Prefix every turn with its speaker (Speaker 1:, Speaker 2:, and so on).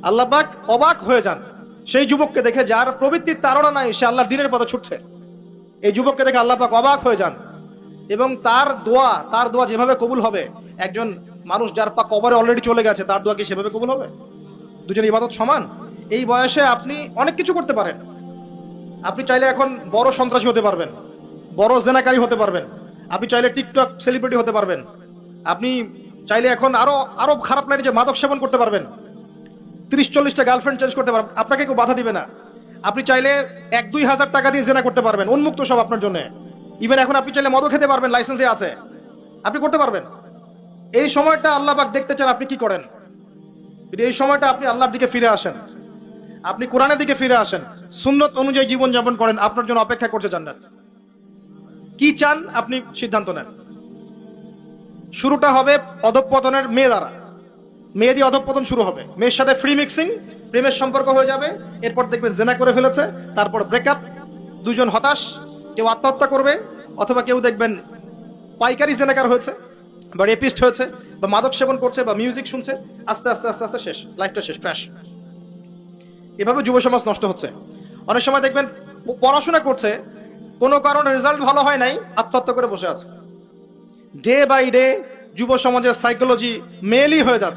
Speaker 1: আল্লাহ পাক অবাক হয়ে যান সেই যুবককে দেখে, যার প্রবৃত্তির তাড়না নাই, সে আল্লাহর দ্বীনের পথে ছুটছে। এই যুবককে দেখে আল্লাহ পাক অবাক হয়ে যান, এবং তার দোয়া যেভাবে কবুল হবে, একজন মানুষ যার পা কবরে অলরেডি চলে গেছে, তার দোয়া কি সেভাবে কবুল হবে? দুজন ইবাদত সমান। এই বয়সে আপনি অনেক কিছু করতে পারেন। আপনি চাইলে এখন বড় সন্ত্রাসী হতে পারবেন, বড় জেনাকারী হতে পারবেন, আপনি চাইলে টিকটক সেলিব্রিটি হতে পারবেন, আপনি চাইলে এখন আরো আরো খারাপ লাইনে যে মাদক সেবন করতে পারবেন, 30-40টা গার্লফ্রেন্ড চেঞ্জ করতে পারবেন, আপনাকে কেউ বাধা দিবে না। আপনি চাইলে 1-2 হাজার টাকা দিয়ে জেনা করতে পারবেন, উন্মুক্ত সব আপনার জন্য। ইভেন এখন আপনি চাইলে মদও খেতে পারবেন, লাইসেন্স দিয়ে আছে, আপনি করতে পারবেন। এই সময়টা আল্লাহ পাক দেখতে চান আপনি কি করেন। এই সময়টা আপনি আল্লাহর দিকে ফিরে আসেন, আপনি কোরআনের দিকে ফিরে আসেন, সুন্নত অনুযায়ী জীবন যাপন করেন, আপনার জন্য অপেক্ষা করছে জান্নাত। কি চান আপনি সিদ্ধান্ত নেন। শুরুটা হবে অধঃপতনের মেয়ে দ্বারা, মেয়ে দিয়ে অধঃপতন শুরু হবে, মেয়ের সাথে ফ্রি মিক্সিং, প্রেমের সম্পর্ক হয়ে যাবে, এরপর দেখবেন জেনা করে ফেলেছে, তারপর ব্রেকআপ, দুজন হতাশ, কেউ আত্মহত্যা করবে, অথবা কেউ দেখবেন পাইকারি জেনাকার হয়েছে, বা রেপিস্ট হয়েছে, বা মাদক সেবন করছে, বা মিউজিক শুনছে, আস্তে আস্তে আস্তে আস্তে শেষ, লাইফটা শেষ, ক্র্যাশ। এভাবে যুব সমাজ নষ্ট হচ্ছে। অনেক সময় দেখবেন পড়াশোনা করছে, কোনো কারণে রেজাল্ট ভালো হয় নাই, আত্মহত্যা করে বসে আছে। ডে বাই ডে যুব সমাজের সাইকোলজি মেলই হয়ে যাচ্ছে।